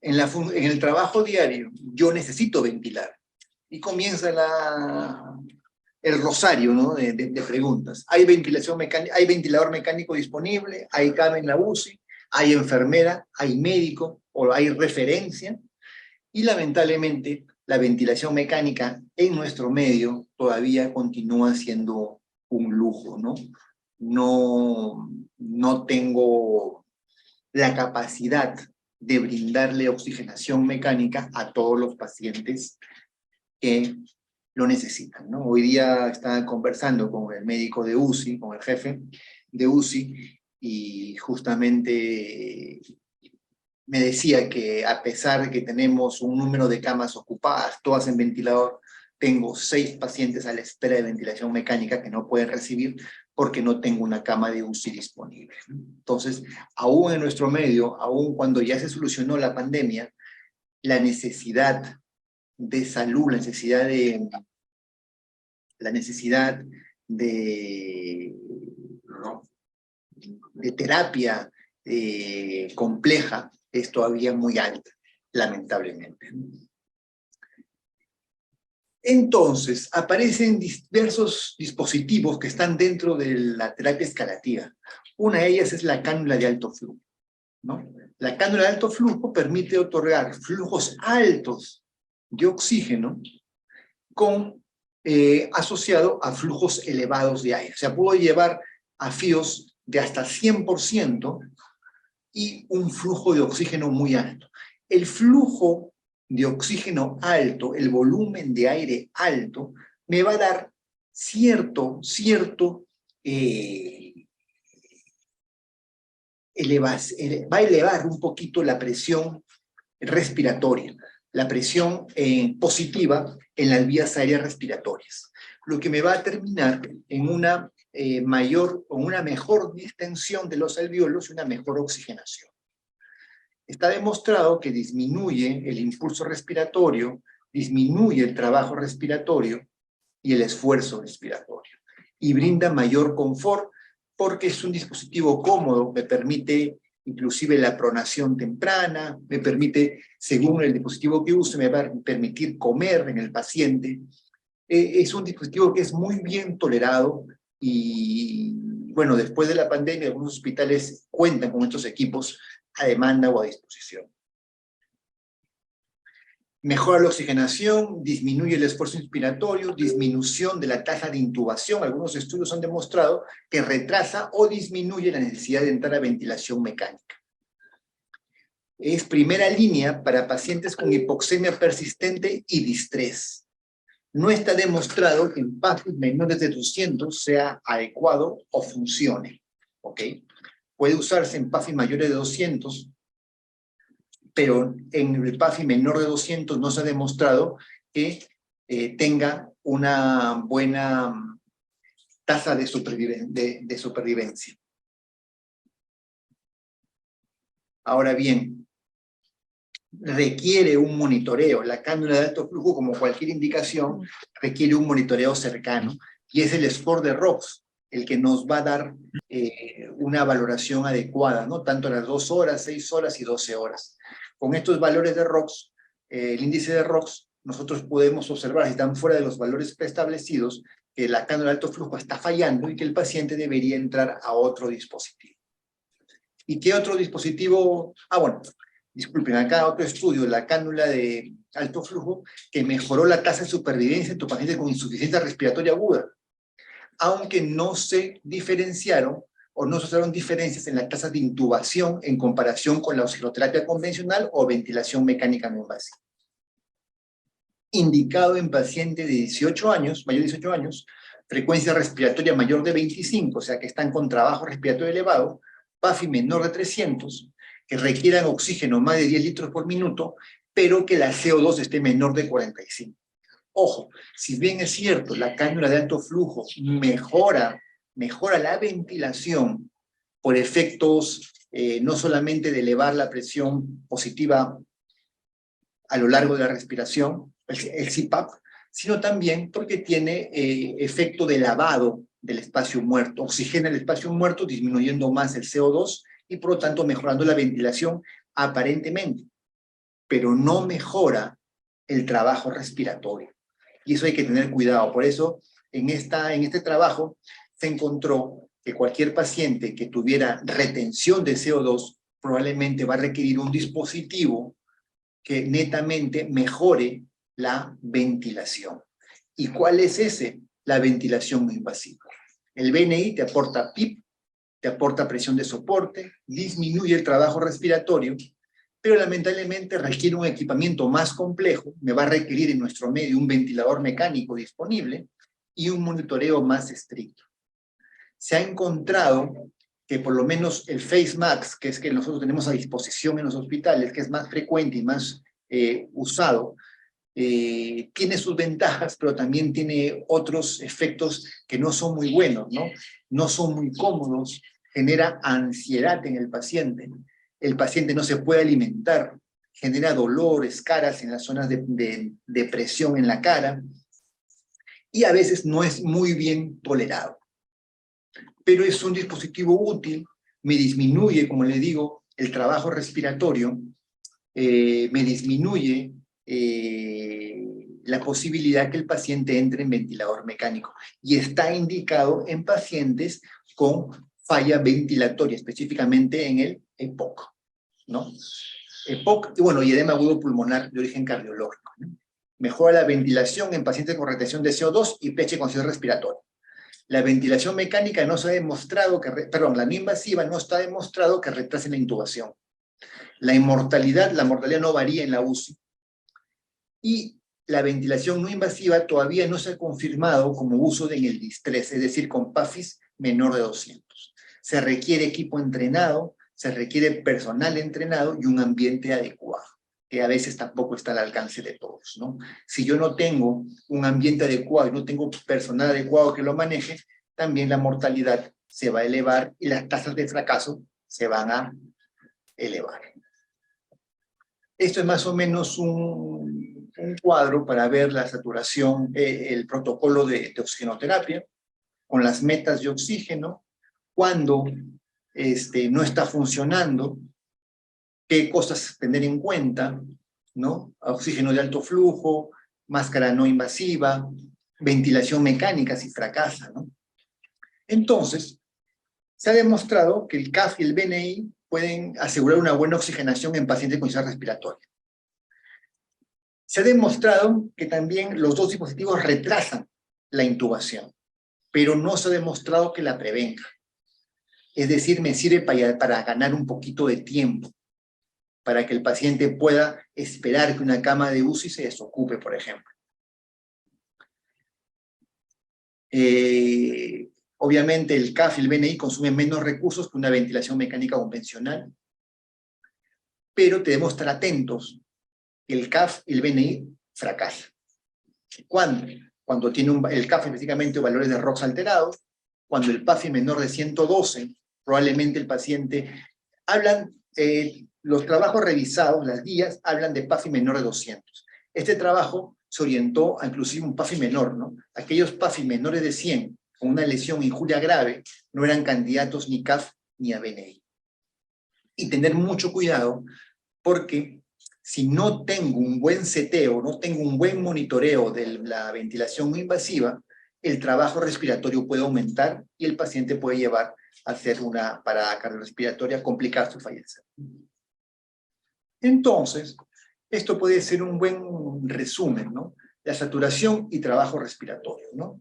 en el trabajo diario yo necesito ventilar. Y comienza el rosario, ¿no? de preguntas. ¿Hay ventilación mecánica? ¿Hay ventilador mecánico disponible? ¿Hay cama en la UCI? ¿Hay enfermera? ¿Hay médico? ¿O hay referencia? Y lamentablemente la ventilación mecánica en nuestro medio todavía continúa siendo un lujo, ¿no? No tengo la capacidad de brindarle oxigenación mecánica a todos los pacientes que lo necesitan, ¿no? Hoy día estaba conversando con el médico de UCI, con el jefe de UCI, y justamente me decía que a pesar de que tenemos un número de camas ocupadas, todas en ventilador, tengo 6 pacientes a la espera de ventilación mecánica que no pueden recibir porque no tengo una cama de UCI disponible. Entonces, aún en nuestro medio, aún cuando ya se solucionó la pandemia, la necesidad de salud, la necesidad de terapia compleja es todavía muy alta, lamentablemente. Entonces, aparecen diversos dispositivos que están dentro de la terapia escalativa. Una de ellas es la cánula de alto flujo, ¿no? La cánula de alto flujo permite otorgar flujos altos de oxígeno asociado a flujos elevados de aire. O sea, puedo llevar a FIOS de hasta 100% y un flujo de oxígeno muy alto. El flujo de oxígeno alto, el volumen de aire alto, me va a dar va a elevar un poquito la presión respiratoria, la presión positiva en las vías aéreas respiratorias, lo que me va a terminar en una mejor distensión de los alvéolos y una mejor oxigenación. Está demostrado que disminuye el impulso respiratorio, disminuye el trabajo respiratorio y el esfuerzo respiratorio, y brinda mayor confort porque es un dispositivo cómodo, me permite inclusive la pronación temprana, me permite, según el dispositivo que use, me va a permitir comer en el paciente. Es un dispositivo que es muy bien tolerado y, bueno, después de la pandemia, algunos hospitales cuentan con estos equipos a demanda o a disposición. Mejora la oxigenación, disminuye el esfuerzo inspiratorio, disminución de la tasa de intubación. Algunos estudios han demostrado que retrasa o disminuye la necesidad de entrar a ventilación mecánica. Es primera línea para pacientes con hipoxemia persistente y distrés. No está demostrado que en PAFI menores de 200 sea adecuado o funcione. ¿Ok? Puede usarse en PAFI mayores de 200, pero en el PAFI menor de 200 no se ha demostrado que tenga una buena tasa de supervivencia. Ahora bien, requiere un monitoreo. La cánula de alto flujo, como cualquier indicación, requiere un monitoreo cercano, y es el score de ROX el que nos va a dar una valoración adecuada, ¿no? Tanto a las 2 horas, 6 horas y 12 horas. Con estos valores de ROX, el índice de ROX, nosotros podemos observar, si están fuera de los valores preestablecidos, que la cánula de alto flujo está fallando y que el paciente debería entrar a otro dispositivo. ¿Y qué otro dispositivo? Bueno, disculpen, acá otro estudio, la cánula de alto flujo, que mejoró la tasa de supervivencia en tu paciente con insuficiencia respiratoria aguda, aunque no se diferenciaron o no se observaron diferencias en las tasas de intubación en comparación con la oxigenoterapia convencional o ventilación mecánica no invasiva. Indicado en pacientes de 18 años, mayor de 18 años, frecuencia respiratoria mayor de 25, o sea que están con trabajo respiratorio elevado, PAFI menor de 300, que requieran oxígeno más de 10 litros por minuto, pero que la CO2 esté menor de 45. Ojo, si bien es cierto, la cánula de alto flujo mejora la ventilación por efectos no solamente de elevar la presión positiva a lo largo de la respiración, el CPAP, sino también porque tiene efecto de lavado del espacio muerto, oxigena el espacio muerto disminuyendo más el CO2 y por lo tanto mejorando la ventilación aparentemente, pero no mejora el trabajo respiratorio. Y eso hay que tener cuidado. Por eso, en este trabajo se encontró que cualquier paciente que tuviera retención de CO2 probablemente va a requerir un dispositivo que netamente mejore la ventilación. ¿Y cuál es ese? La ventilación no invasiva. El BNI te aporta PIP, te aporta presión de soporte, disminuye el trabajo respiratorio, pero lamentablemente requiere un equipamiento más complejo, me va a requerir en nuestro medio un ventilador mecánico disponible y un monitoreo más estricto. Se ha encontrado que por lo menos el Face Max, que es que nosotros tenemos a disposición en los hospitales, que es más frecuente y más usado, tiene sus ventajas, pero también tiene otros efectos que no son muy buenos, ¿no? No son muy cómodos, genera ansiedad en el paciente no se puede alimentar, genera dolor, escaras en las zonas de presión en la cara, y a veces no es muy bien tolerado. Pero es un dispositivo útil, me disminuye, como le digo, el trabajo respiratorio, me disminuye la posibilidad que el paciente entre en ventilador mecánico, y está indicado en pacientes con falla ventilatoria, específicamente en el EPOC, ¿no? EPOC, y bueno, y edema agudo pulmonar de origen cardiológico, ¿no? Mejora la ventilación en pacientes con retención de CO2 y PH con ciudad respiratoria. La ventilación mecánica no se ha demostrado la no invasiva no está demostrado que retrase la intubación. La mortalidad no varía en la UCI. Y la ventilación no invasiva todavía no se ha confirmado como uso en el distrés, es decir, con PAFIs menor de 200. Se requiere equipo entrenado, se requiere personal entrenado y un ambiente adecuado, que a veces tampoco está al alcance de todos, ¿no? Si yo no tengo un ambiente adecuado y no tengo personal adecuado que lo maneje, también la mortalidad se va a elevar y las tasas de fracaso se van a elevar. Esto es más o menos un cuadro para ver la saturación, el protocolo de oxigenoterapia, con las metas de oxígeno, cuando no está funcionando, qué cosas tener en cuenta, ¿no? Oxígeno de alto flujo, máscara no invasiva, ventilación mecánica si fracasa, ¿no? Entonces, se ha demostrado que el CAF y el BNI pueden asegurar una buena oxigenación en pacientes con insuficiencia respiratoria. Se ha demostrado que también los dos dispositivos retrasan la intubación, pero no se ha demostrado que la prevenga. Es decir, me sirve para ganar un poquito de tiempo, para que el paciente pueda esperar que una cama de UCI se desocupe, por ejemplo. Obviamente el CAF y el BNI consumen menos recursos que una ventilación mecánica convencional, pero debemos estar atentos que el CAF y el BNI fracasan. ¿Cuándo? Cuando tiene el CAF específicamente valores de ROX alterados, cuando el PAFI menor de 112, probablemente el paciente, los trabajos revisados, las guías, hablan de PAFI menor de 200. Este trabajo se orientó a inclusive un PAFI menor, ¿no? Aquellos PAFI menores de 100, con una lesión injuria grave, no eran candidatos ni CAF ni a BNI. Y tener mucho cuidado, porque si no tengo un buen seteo, no tengo un buen monitoreo de la ventilación no invasiva, el trabajo respiratorio puede aumentar y el paciente puede llevar a hacer una parada cardiorrespiratoria, complicar su fallecimiento. Entonces, esto puede ser un buen resumen, ¿no? La saturación y trabajo respiratorio, ¿no?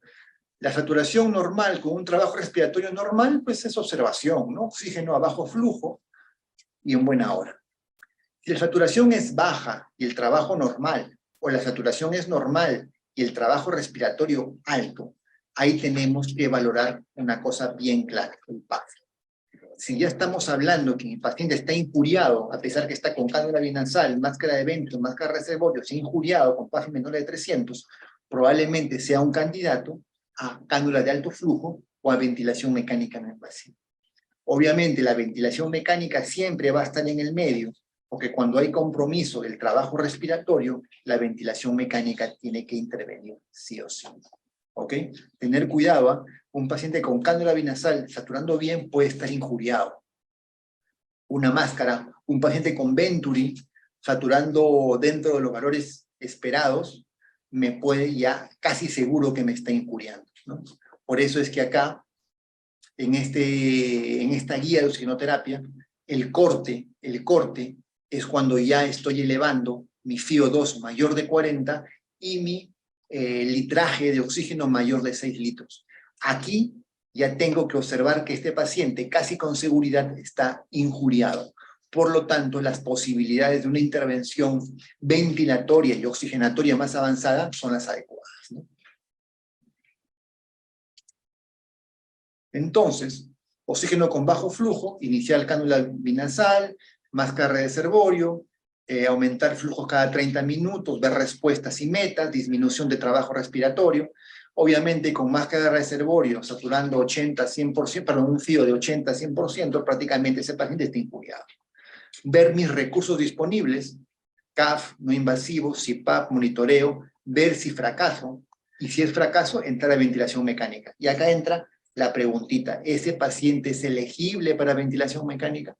La saturación normal con un trabajo respiratorio normal, pues es observación, ¿no? Oxígeno a bajo flujo y en buena hora. Si la saturación es baja y el trabajo normal, o la saturación es normal y el trabajo respiratorio alto, ahí tenemos que valorar una cosa bien clara, el PAF. Si ya estamos hablando que el paciente está injuriado, a pesar que está con cánula binasal, máscara de ventro, máscara de reservorio, está injuriado con PAF menor de 300, probablemente sea un candidato a cánula de alto flujo o a ventilación mecánica en el paciente. Obviamente la ventilación mecánica siempre va a estar en el medio, porque cuando hay compromiso del trabajo respiratorio, la ventilación mecánica tiene que intervenir sí o sí. ¿Ok? Tener cuidado, ¿eh? Un paciente con cánula binasal saturando bien puede estar injuriado. Una máscara, un paciente con Venturi saturando dentro de los valores esperados, me puede ya casi seguro que me está injuriando, ¿no? Por eso es que acá, en esta guía de oxigenoterapia, el corte es cuando ya estoy elevando mi FiO2 mayor de 40 y mi litraje de oxígeno mayor de 6 litros. Aquí ya tengo que observar que este paciente casi con seguridad está injuriado. Por lo tanto, las posibilidades de una intervención ventilatoria y oxigenatoria más avanzada son las adecuadas, ¿no? Entonces, oxígeno con bajo flujo, iniciar cánula binasal, máscara de reservorio, aumentar flujo cada 30 minutos, ver respuestas y metas, disminución de trabajo respiratorio. Obviamente con máscara de reservorio, saturando 80-100%, perdón, un FiO de 80-100%, prácticamente ese paciente está injuriado. Ver mis recursos disponibles, CAF, no invasivo, CPAP, monitoreo, ver si fracaso, y si es fracaso, entrar a ventilación mecánica. Y acá entra la preguntita, ¿ese paciente es elegible para ventilación mecánica?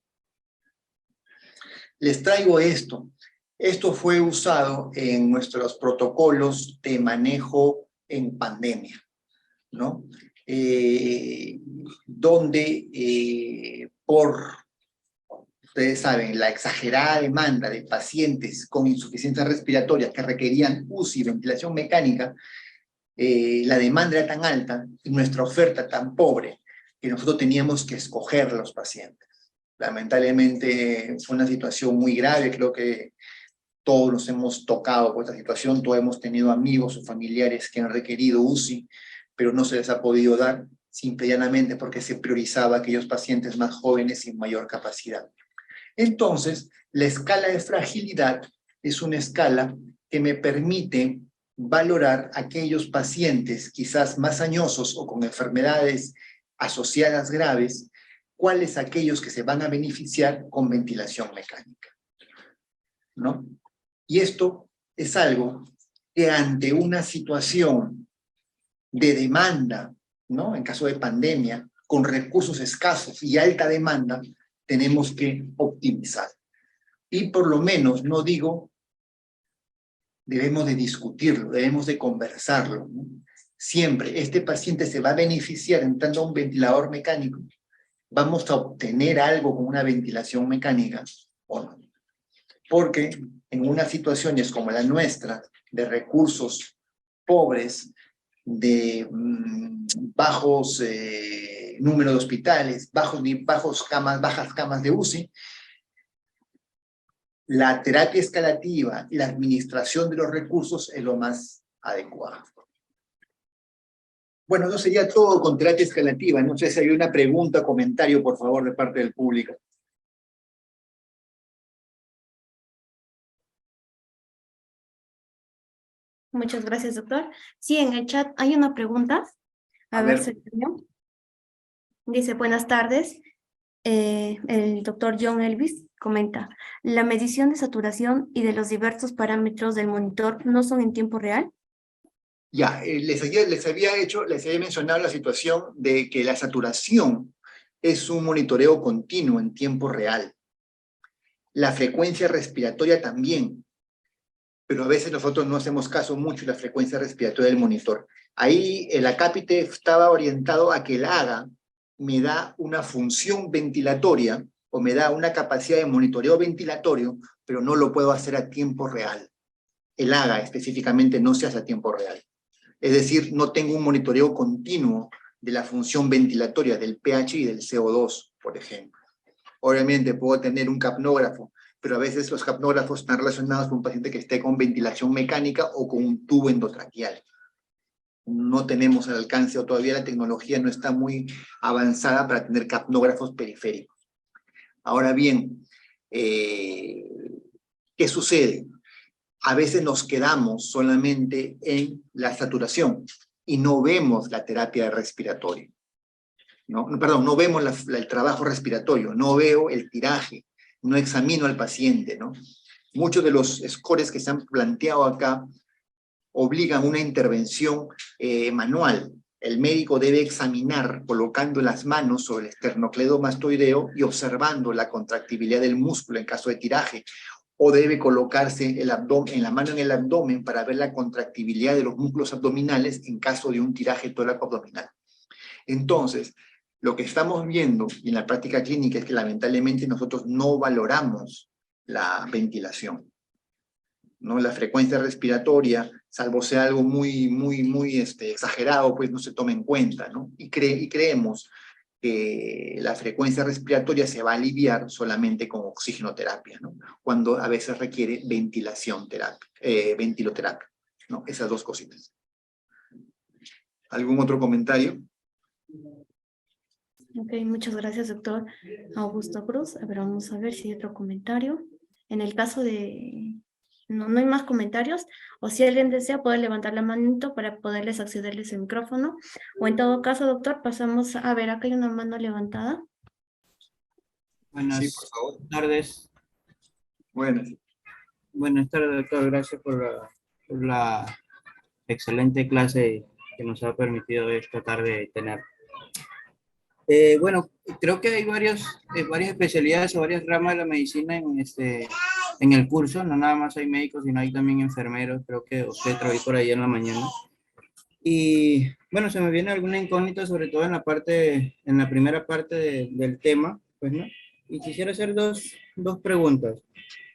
Les traigo esto. Esto fue usado en nuestros protocolos de manejo en pandemia, ¿no? Donde ustedes saben, la exagerada demanda de pacientes con insuficiencia respiratoria que requerían UCI, ventilación mecánica, la demanda era tan alta y nuestra oferta tan pobre que nosotros teníamos que escoger a los pacientes. Lamentablemente fue una situación muy grave, creo que todos nos hemos tocado por esta situación, todos hemos tenido amigos o familiares que han requerido UCI, pero no se les ha podido dar, simple y llanamente porque se priorizaba a aquellos pacientes más jóvenes y mayor capacidad. Entonces, la escala de fragilidad es una escala que me permite valorar aquellos pacientes quizás más añosos o con enfermedades asociadas graves, cuáles aquellos que se van a beneficiar con ventilación mecánica, ¿no? Y esto es algo que ante una situación de demanda, ¿no? En caso de pandemia, con recursos escasos y alta demanda, tenemos que optimizar. Y por lo menos, no digo, debemos de discutirlo, debemos de conversarlo, ¿no? Siempre, este paciente se va a beneficiar entrando a un ventilador mecánico, ¿vamos a obtener algo con una ventilación mecánica o no? Porque en unas situaciones como la nuestra, de recursos pobres, de bajos número de hospitales, bajas camas de UCI, la terapia escalativa y la administración de los recursos es lo más adecuado. Bueno, eso sería todo con terapia escalativa. No sé si hay una pregunta o comentario, por favor, de parte del público. Muchas gracias, doctor. Sí, en el chat hay una pregunta. A ver, Sergio. Dice, buenas tardes. El doctor John Elvis comenta, ¿la medición de saturación y de los diversos parámetros del monitor no son en tiempo real? Ya, les había mencionado la situación de que la saturación es un monitoreo continuo en tiempo real. La frecuencia respiratoria también, pero a veces nosotros no hacemos caso mucho de la frecuencia respiratoria del monitor. Ahí el acápite estaba orientado a que el AGA me da una función ventilatoria o me da una capacidad de monitoreo ventilatorio, pero no lo puedo hacer a tiempo real. El AGA específicamente no se hace a tiempo real. Es decir, no tengo un monitoreo continuo de la función ventilatoria del pH y del CO2, por ejemplo. Obviamente puedo tener un capnógrafo, pero a veces los capnógrafos están relacionados con un paciente que esté con ventilación mecánica o con un tubo endotraqueal. No tenemos al alcance, o todavía la tecnología no está muy avanzada para tener capnógrafos periféricos. Ahora bien, ¿qué sucede? A veces nos quedamos solamente en la saturación y no vemos la terapia respiratoria. No vemos el trabajo respiratorio, no veo el tiraje, no examino al paciente, ¿no? Muchos de los scores que se han planteado acá obligan una intervención manual. El médico debe examinar colocando las manos sobre el esternocleidomastoideo y observando la contractibilidad del músculo en caso de tiraje, o debe colocarse la mano en el abdomen para ver la contractibilidad de los músculos abdominales en caso de un tiraje tóraco-abdominal. Entonces, lo que estamos viendo en la práctica clínica es que lamentablemente nosotros no valoramos la ventilación, ¿no? La frecuencia respiratoria, salvo sea algo muy exagerado, pues no se toma en cuenta, ¿no? Y creemos que la frecuencia respiratoria se va a aliviar solamente con oxigenoterapia, ¿no? Cuando a veces requiere ventiloterapia, ¿no? Esas dos cositas. ¿Algún otro comentario? Ok, muchas gracias, doctor Augusto Cruz. A ver, vamos a ver si hay otro comentario. En el caso de... No hay más comentarios, o si alguien desea poder levantar la manito para poderles accederles el micrófono, o en todo caso, doctor, pasamos a ver, acá hay una mano levantada. Buenas Sí, por favor. tardes. Buenas tardes, doctor. Gracias por la excelente clase que nos ha permitido esta tarde tener. Bueno, creo que hay varias especialidades o varias ramas de la medicina en el curso. No nada más hay médicos, sino hay también enfermeros. Creo que usted trabajó por ahí en la mañana. Y bueno, se me viene alguna incógnita, sobre todo en la primera parte del tema, pues, ¿no? Y quisiera hacer dos preguntas.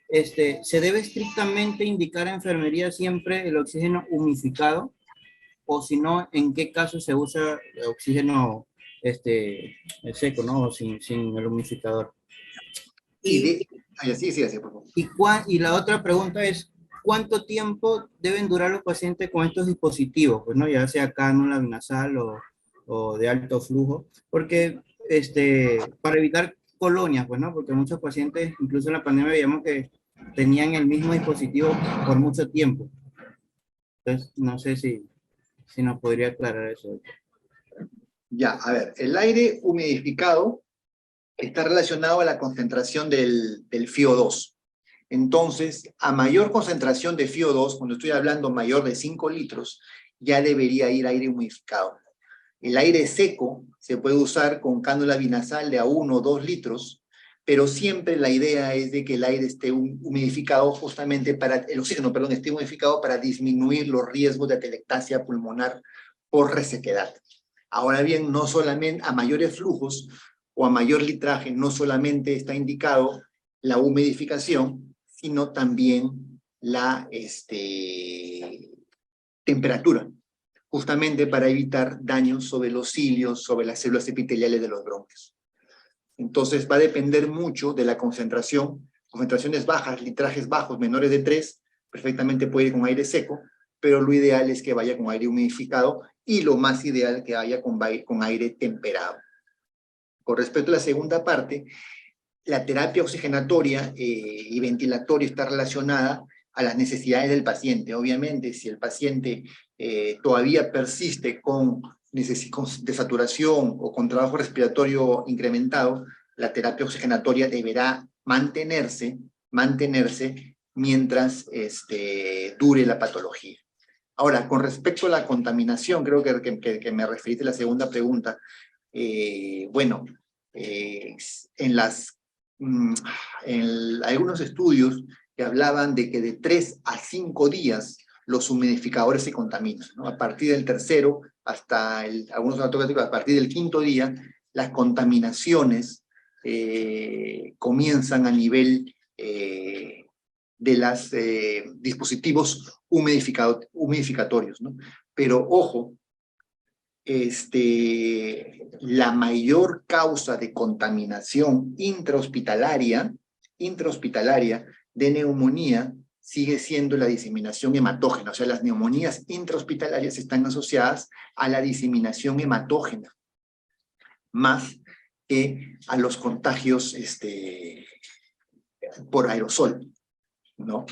¿Se debe estrictamente indicar en enfermería siempre el oxígeno humidificado? O si no, ¿en qué caso se usa el oxígeno seco, ¿no? O sin el humidificador. Sí, por favor. Y la otra pregunta es, ¿cuánto tiempo deben durar los pacientes con estos dispositivos? Pues, ¿no? Ya sea cánula nasal o de alto flujo. Porque, para evitar colonias, pues, ¿no? Porque muchos pacientes, incluso en la pandemia, veíamos que tenían el mismo dispositivo por mucho tiempo. Entonces, no sé si nos podría aclarar eso. Ya, a ver, el aire humidificado está relacionado a la concentración del FiO2. Entonces, a mayor concentración de FiO2, cuando estoy hablando mayor de 5 litros, ya debería ir aire humidificado. El aire seco se puede usar con cánula binasal de a 1 o 2 litros, pero siempre la idea es de que el aire esté humidificado justamente el oxígeno, esté humidificado para disminuir los riesgos de atelectasia pulmonar por resequedad. Ahora bien, no solamente a mayores flujos o a mayor litraje, no solamente está indicado la humidificación, sino también la temperatura, justamente para evitar daños sobre los cilios, sobre las células epiteliales de los bronquios. Entonces va a depender mucho de la concentración. Concentraciones bajas, litrajes bajos, menores de 3, perfectamente puede ir con aire seco, pero lo ideal es que vaya con aire humidificado y lo más ideal que vaya con aire temperado. Con respecto a la segunda parte, la terapia oxigenatoria y ventilatoria está relacionada a las necesidades del paciente. Obviamente, si el paciente todavía persiste con desaturación o con trabajo respiratorio incrementado, la terapia oxigenatoria deberá mantenerse mientras dure la patología. Ahora, con respecto a la contaminación, creo que me referiste a la segunda pregunta. Algunos estudios que hablaban de que de 3 a 5 días los humidificadores se contaminan, ¿no? A partir del tercero, algunos automáticos, a partir del quinto día, las contaminaciones comienzan a nivel de los dispositivos humidificatorios, ¿no? Pero ojo, la mayor causa de contaminación intrahospitalaria de neumonía sigue siendo la diseminación hematógena. O sea, las neumonías intrahospitalarias están asociadas a la diseminación hematógena, más que a los contagios por aerosol, ¿no?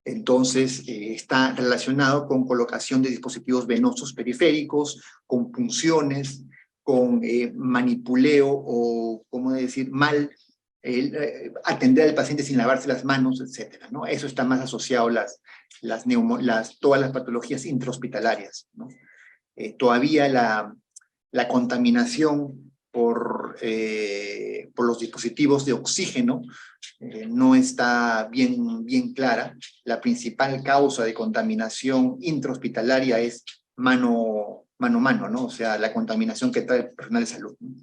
Entonces, está relacionado con colocación de dispositivos venosos periféricos, con punciones, con manipuleo o, ¿cómo decir?, atender al paciente sin lavarse las manos, etcétera, ¿no? Eso está más asociado a todas las patologías intrahospitalarias, ¿no? Todavía la contaminación por los dispositivos de oxígeno no está bien clara. La principal causa de contaminación intrahospitalaria es mano a mano, ¿no? O sea, la contaminación que trae el personal de salud, ¿no?